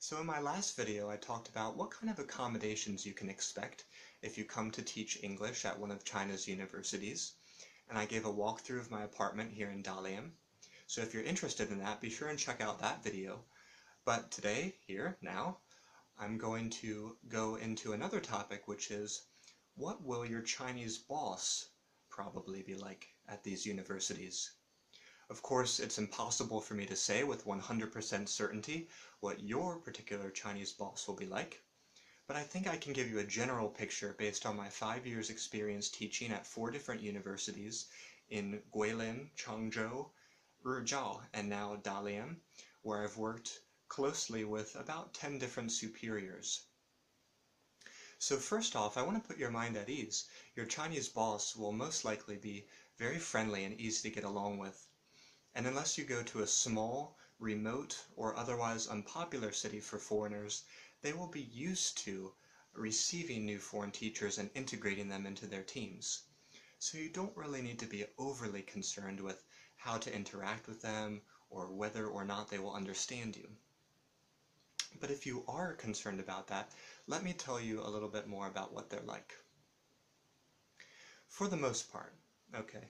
So in my last video I talked about what kind of accommodations you can expect if you come to teach English at one of China's universities, and I gave a walkthrough of my apartment here in Dalian. So if you're interested in that, be sure and check out that video. But today, here, now, I'm going to go into another topic, which is what will your Chinese boss probably be like at these universities? Of course, it's impossible for me to say with 100% certainty what your particular Chinese boss will be like, but I think I can give you a general picture based on my 5 years experience teaching at 4 different universities in Guilin, Changzhou, Rizhao, and now Dalian, where I've worked closely with about 10 different superiors. So first off, I want to put your mind at ease. Your Chinese boss will most likely be very friendly and easy to get along with. And unless you go to a small, remote, or otherwise unpopular city for foreigners, they will be used to receiving new foreign teachers and integrating them into their teams. So you don't really need to be overly concerned with how to interact with them or whether or not they will understand you. But if you are concerned about that, let me tell you a little bit more about what they're like. For the most part, okay,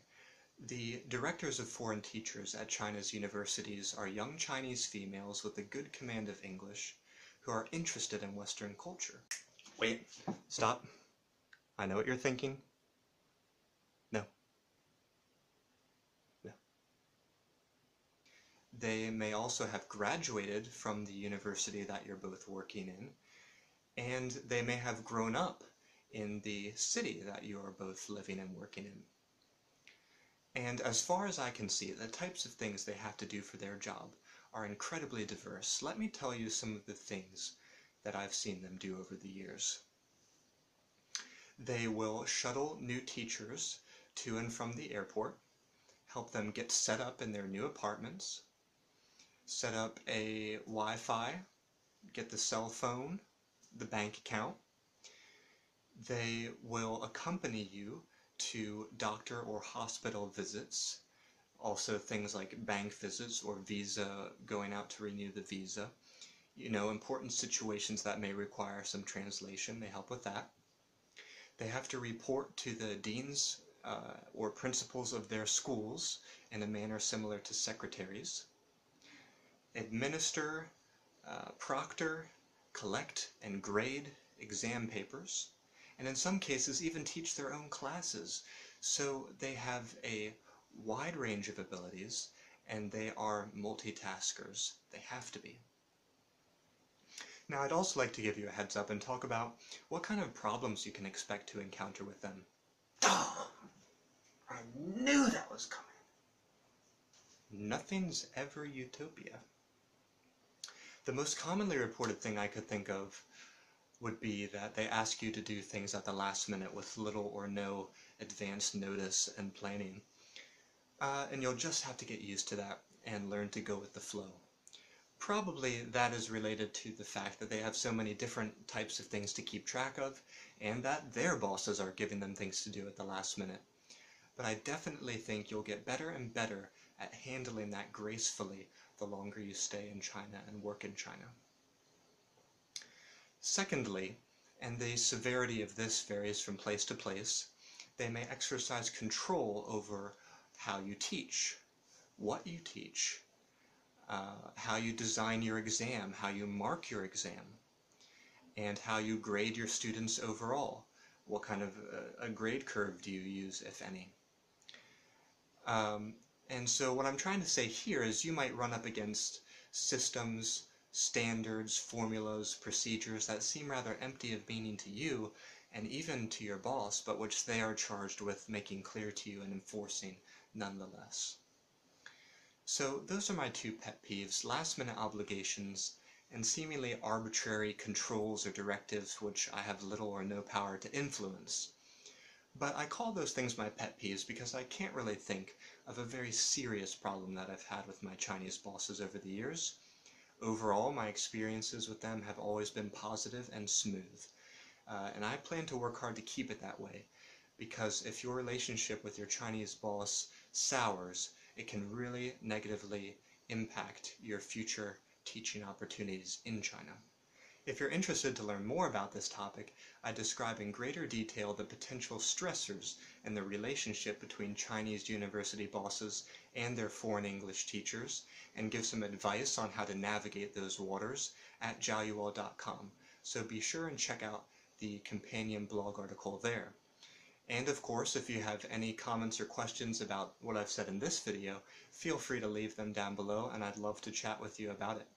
the directors of foreign teachers at China's universities are young Chinese females with a good command of English who are interested in Western culture. Wait, stop. I know what you're thinking. No. No. They may also have graduated from the university that you're both working in, and they may have grown up in the city that you are both living and working in. And as far as I can see, the types of things they have to do for their job are incredibly diverse. Let me tell you some of the things that I've seen them do over the years. They will shuttle new teachers to and from the airport, help them get set up in their new apartments, set up a Wi-Fi, get the cell phone, the bank account. They will accompany you to doctor or hospital visits, also things like bank visits or visa, going out to renew the visa. You know, important situations that may require some translation, they help with that. They have to report to the deans or principals of their schools in a manner similar to secretaries. Administer, proctor, collect, and grade exam papers, and in some cases even teach their own classes. So they have a wide range of abilities, and they are multitaskers. They have to be. Now I'd also like to give you a heads up and talk about what kind of problems you can expect to encounter with them. Oh, I knew that was coming. Nothing's ever utopia. The most commonly reported thing I could think of would be that they ask you to do things at the last minute with little or no advance notice and planning. And you'll just have to get used to that and learn to go with the flow. Probably that is related to the fact that they have so many different types of things to keep track of, and that their bosses are giving them things to do at the last minute. But I definitely think you'll get better and better at handling that gracefully the longer you stay in China and work in China. Secondly, and the severity of this varies from place to place, they may exercise control over how you teach, what you teach, how you design your exam, how you mark your exam, and how you grade your students overall. What kind of a grade curve do you use, if any? And so what I'm trying to say here is you might run up against systems, standards, formulas, procedures that seem rather empty of meaning to you and even to your boss, but which they are charged with making clear to you and enforcing nonetheless. So those are my two pet peeves: last-minute obligations and seemingly arbitrary controls or directives which I have little or no power to influence. But I call those things my pet peeves because I can't really think of a very serious problem that I've had with my Chinese bosses over the years. Overall, my experiences with them have always been positive and smooth, and I plan to work hard to keep it that way, because if your relationship with your Chinese boss sours, it can really negatively impact your future teaching opportunities in China. If you're interested to learn more about this topic, I describe in greater detail the potential stressors and the relationship between Chinese university bosses and their foreign English teachers, and give some advice on how to navigate those waters at jiayuo.com, so be sure and check out the companion blog article there. And of course, if you have any comments or questions about what I've said in this video, feel free to leave them down below and I'd love to chat with you about it.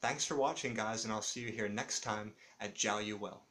Thanks for watching, guys, and I'll see you here next time at Jiao You Well.